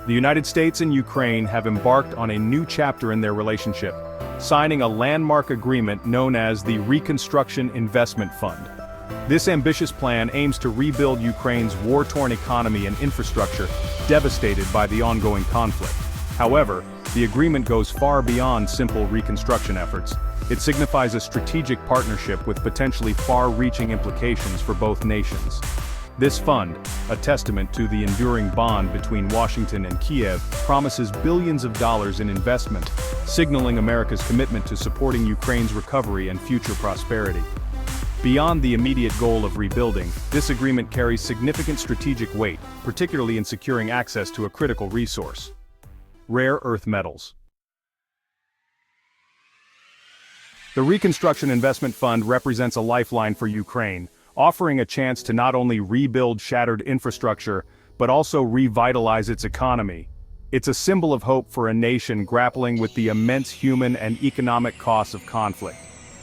The United States and Ukraine have embarked on a new chapter in their relationship, signing a landmark agreement known as the Reconstruction Investment Fund. This ambitious plan aims to rebuild Ukraine's war-torn economy and infrastructure devastated by the ongoing conflict. However, the agreement goes far beyond simple reconstruction efforts. It signifies a strategic partnership with potentially far-reaching implications for both nations. This fund, a testament to the enduring bond between Washington and Kiev, promises billions of dollars in investment, signaling America's commitment to supporting Ukraine's recovery and future prosperity. Beyond the immediate goal of rebuilding, this agreement carries significant strategic weight, particularly in securing access to a critical resource: rare earth metals. The Reconstruction Investment Fund represents a lifeline for Ukraine, offering a chance to not only rebuild shattered infrastructure, but also revitalize its economy. It's a symbol of hope for a nation grappling with the immense human and economic costs of conflict.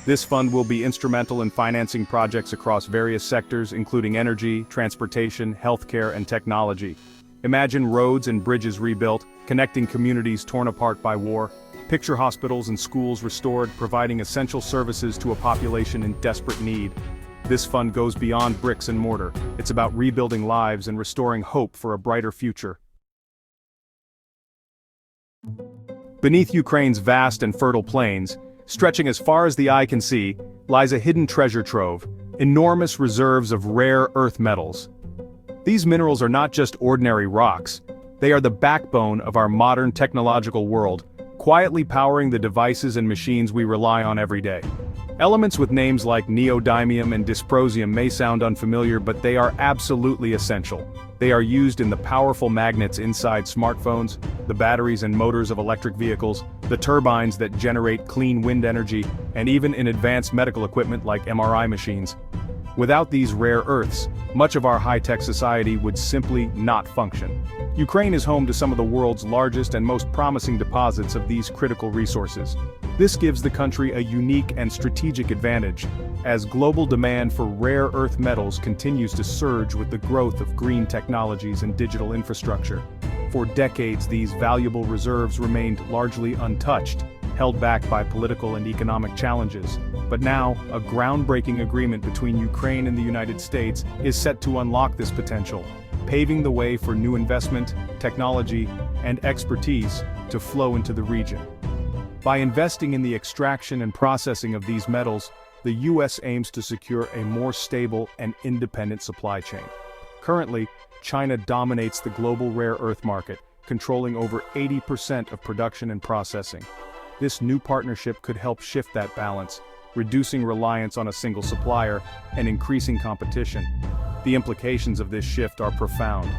This fund will be instrumental in financing projects across various sectors, including energy, transportation, healthcare, and technology. Imagine roads and bridges rebuilt, connecting communities torn apart by war. Picture hospitals and schools restored, providing essential services to a population in desperate need. This fund goes beyond bricks and mortar. It's about rebuilding lives and restoring hope for a brighter future. Beneath Ukraine's vast and fertile plains, stretching as far as the eye can see, lies a hidden treasure trove, enormous reserves of rare earth metals. These minerals are not just ordinary rocks. They are the backbone of our modern technological world, quietly powering the devices and machines we rely on every day. Elements with names like neodymium and dysprosium may sound unfamiliar, but they are absolutely essential. They are used in the powerful magnets inside smartphones, the batteries and motors of electric vehicles, the turbines that generate clean wind energy, and even in advanced medical equipment like MRI machines. Without these rare earths, much of our high-tech society would simply not function. Ukraine is home to some of the world's largest and most promising deposits of these critical resources. This gives the country a unique and strategic advantage, as global demand for rare earth metals continues to surge with the growth of green technologies and digital infrastructure. For decades, these valuable reserves remained largely untouched, held back by political and economic challenges. But now, a groundbreaking agreement between Ukraine and the United States is set to unlock this potential, paving the way for new investment, technology, and expertise to flow into the region. By investing in the extraction and processing of these metals, the U.S. aims to secure a more stable and independent supply chain. Currently, China dominates the global rare earth market, controlling over 80% of production and processing. This new partnership could help shift that balance, reducing reliance on a single supplier and increasing competition. The implications of this shift are profound.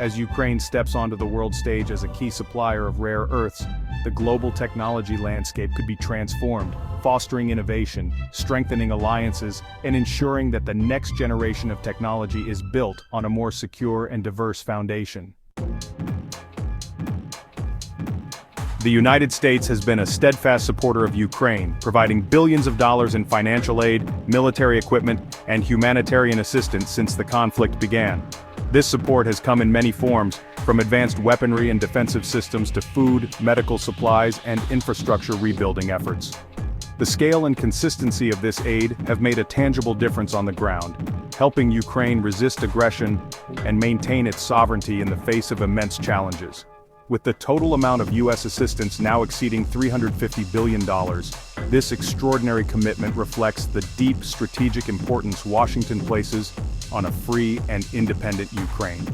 As Ukraine steps onto the world stage as a key supplier of rare earths, the global technology landscape could be transformed, fostering innovation, strengthening alliances, and ensuring that the next generation of technology is built on a more secure and diverse foundation. The United States has been a steadfast supporter of Ukraine, providing billions of dollars in financial aid, military equipment, and humanitarian assistance since the conflict began. This support has come in many forms, from advanced weaponry and defensive systems to food, medical supplies, and infrastructure rebuilding efforts. The scale and consistency of this aid have made a tangible difference on the ground, helping Ukraine resist aggression and maintain its sovereignty in the face of immense challenges. With the total amount of U.S. assistance now exceeding $350 billion, this extraordinary commitment reflects the deep strategic importance Washington places on a free and independent Ukraine.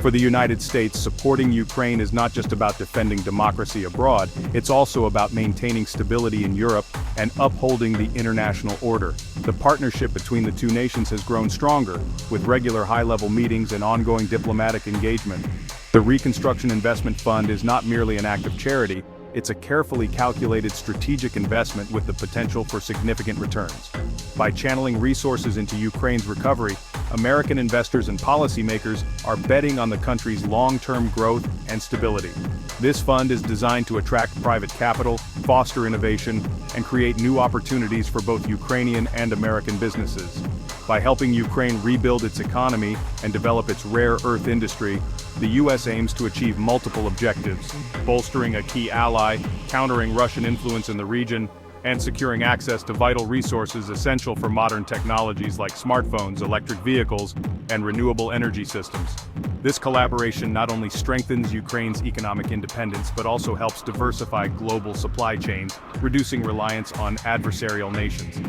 For the United States, supporting Ukraine is not just about defending democracy abroad, it's also about maintaining stability in Europe and upholding the international order. The partnership between the two nations has grown stronger, with regular high-level meetings and ongoing diplomatic engagement. The Reconstruction Investment Fund is not merely an act of charity, it's a carefully calculated strategic investment with the potential for significant returns. By channeling resources into Ukraine's recovery, American investors and policymakers are betting on the country's long-term growth and stability. This fund is designed to attract private capital, foster innovation, and create new opportunities for both Ukrainian and American businesses. By helping Ukraine rebuild its economy and develop its rare earth industry, the U.S. aims to achieve multiple objectives: bolstering a key ally, countering Russian influence in the region, and securing access to vital resources essential for modern technologies like smartphones, electric vehicles, and renewable energy systems. This collaboration not only strengthens Ukraine's economic independence but also helps diversify global supply chains, reducing reliance on adversarial nations.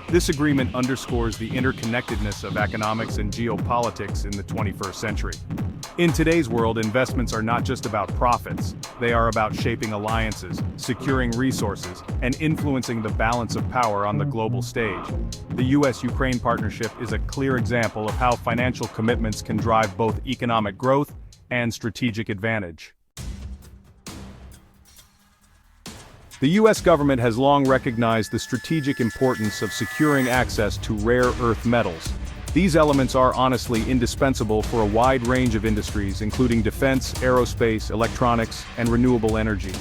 This agreement underscores the interconnectedness of economics and geopolitics in the 21st century. In today's world, investments are not just about profits, they are about shaping alliances, securing resources, and influencing the balance of power on the global stage. The U.S.-Ukraine partnership is a clear example of how financial commitments can drive both economic growth and strategic advantage. The U.S. government has long recognized the strategic importance of securing access to rare earth metals. These elements are honestly indispensable for a wide range of industries, including defense, aerospace, electronics, and renewable energy.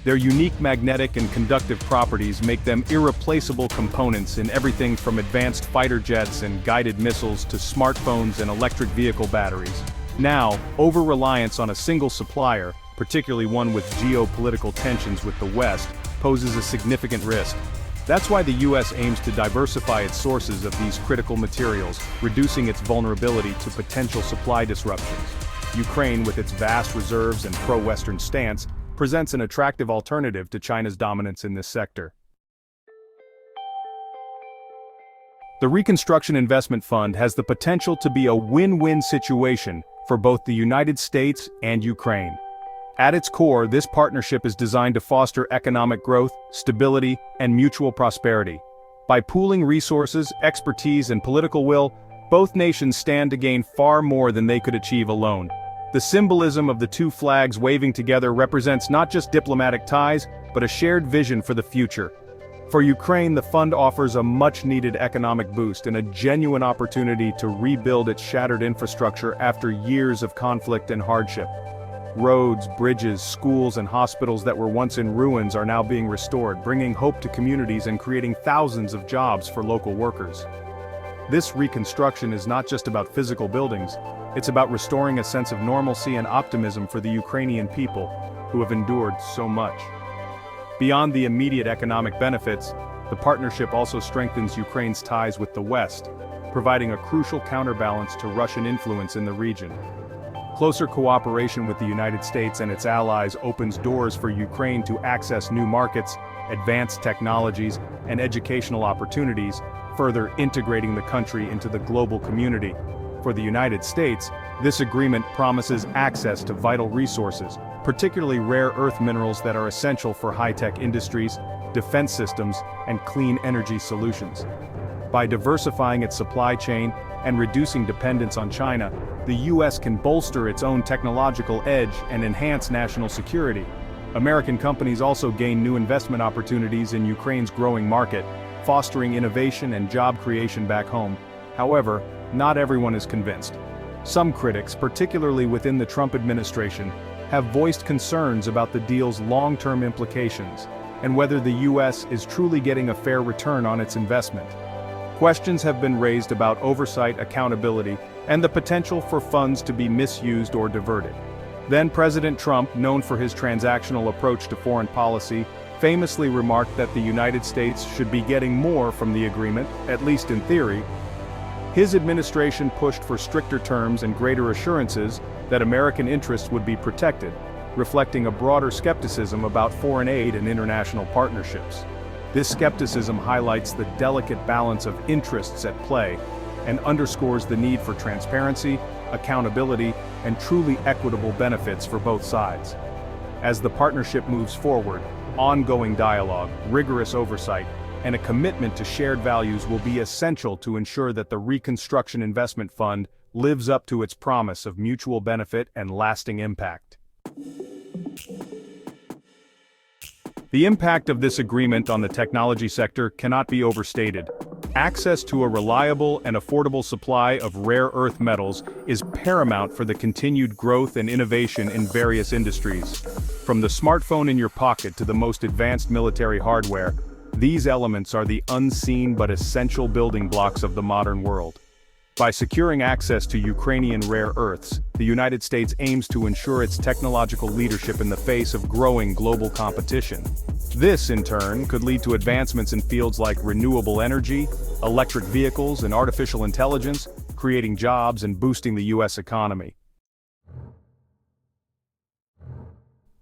Their unique magnetic and conductive properties make them irreplaceable components in everything from advanced fighter jets and guided missiles to smartphones and electric vehicle batteries. Now, over-reliance on a single supplier, particularly one with geopolitical tensions with the West, poses a significant risk. That's why the U.S. aims to diversify its sources of these critical materials, reducing its vulnerability to potential supply disruptions. Ukraine, with its vast reserves and pro-Western stance, presents an attractive alternative to China's dominance in this sector. The Reconstruction Investment Fund has the potential to be a win-win situation for both the United States and Ukraine. At its core, this partnership is designed to foster economic growth, stability, and mutual prosperity. By pooling resources, expertise, and political will, both nations stand to gain far more than they could achieve alone. The symbolism of the two flags waving together represents not just diplomatic ties, but a shared vision for the future. For Ukraine, the fund offers a much-needed economic boost and a genuine opportunity to rebuild its shattered infrastructure after years of conflict and hardship. Roads, bridges, schools, and hospitals that were once in ruins are now being restored, bringing hope to communities and creating thousands of jobs for local workers. This reconstruction is not just about physical buildings, it's about restoring a sense of normalcy and optimism for the Ukrainian people, who have endured so much. Beyond the immediate economic benefits, the partnership also strengthens Ukraine's ties with the West, providing a crucial counterbalance to Russian influence in the region. Closer cooperation with the United States and its allies opens doors for Ukraine to access new markets, advanced technologies, and educational opportunities, further integrating the country into the global community. For the United States, this agreement promises access to vital resources, particularly rare earth minerals that are essential for high-tech industries, defense systems, and clean energy solutions. By diversifying its supply chain and reducing dependence on China, the U.S. can bolster its own technological edge and enhance national security. American companies also gain new investment opportunities in Ukraine's growing market, fostering innovation and job creation back home. However, not everyone is convinced. Some critics, particularly within the Trump administration, have voiced concerns about the deal's long-term implications and whether the U.S. is truly getting a fair return on its investment. Questions have been raised about oversight, accountability, and the potential for funds to be misused or diverted. Then President Trump, known for his transactional approach to foreign policy, famously remarked that the United States should be getting more from the agreement, at least in theory. His administration pushed for stricter terms and greater assurances that American interests would be protected, reflecting a broader skepticism about foreign aid and international partnerships. This skepticism highlights the delicate balance of interests at play and underscores the need for transparency, accountability, and truly equitable benefits for both sides. As the partnership moves forward, ongoing dialogue, rigorous oversight, and a commitment to shared values will be essential to ensure that the Reconstruction Investment Fund lives up to its promise of mutual benefit and lasting impact. The impact of this agreement on the technology sector cannot be overstated. Access to a reliable and affordable supply of rare earth metals is paramount for the continued growth and innovation in various industries. From the smartphone in your pocket to the most advanced military hardware, These elements are the unseen but essential building blocks of the modern world. By securing access to Ukrainian rare earths, the United States aims to ensure its technological leadership in the face of growing global competition. This, in turn, could lead to advancements in fields like renewable energy, electric vehicles, and artificial intelligence, creating jobs and boosting the U.S. economy.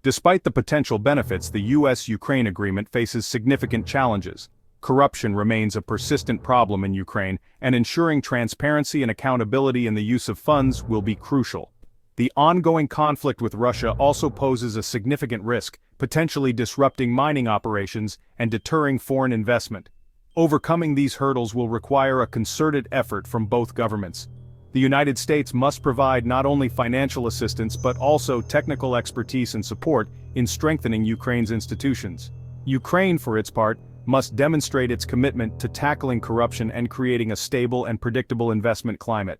Despite the potential benefits, the U.S.-Ukraine agreement faces significant challenges. Corruption remains a persistent problem in Ukraine, and ensuring transparency and accountability in the use of funds will be crucial. The ongoing conflict with Russia also poses a significant risk, potentially disrupting mining operations and deterring foreign investment. Overcoming these hurdles will require a concerted effort from both governments. The United States must provide not only financial assistance but also technical expertise and support in strengthening Ukraine's institutions. Ukraine, for its part, must demonstrate its commitment to tackling corruption and creating a stable and predictable investment climate.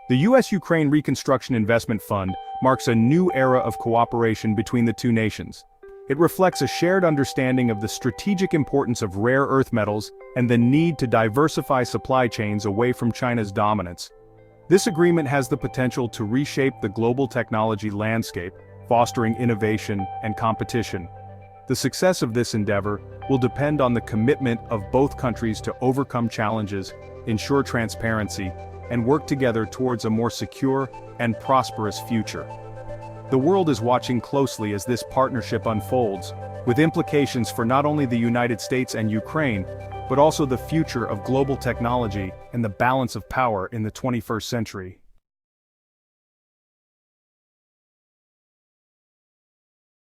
The U.S.-Ukraine Reconstruction Investment Fund marks a new era of cooperation between the two nations. It reflects a shared understanding of the strategic importance of rare earth metals and the need to diversify supply chains away from China's dominance. This agreement has the potential to reshape the global technology landscape, fostering innovation and competition. The success of this endeavor will depend on the commitment of both countries to overcome challenges, ensure transparency, and work together towards a more secure and prosperous future. The world is watching closely as this partnership unfolds, with implications for not only the United States and Ukraine, but also the future of global technology and the balance of power in the 21st century.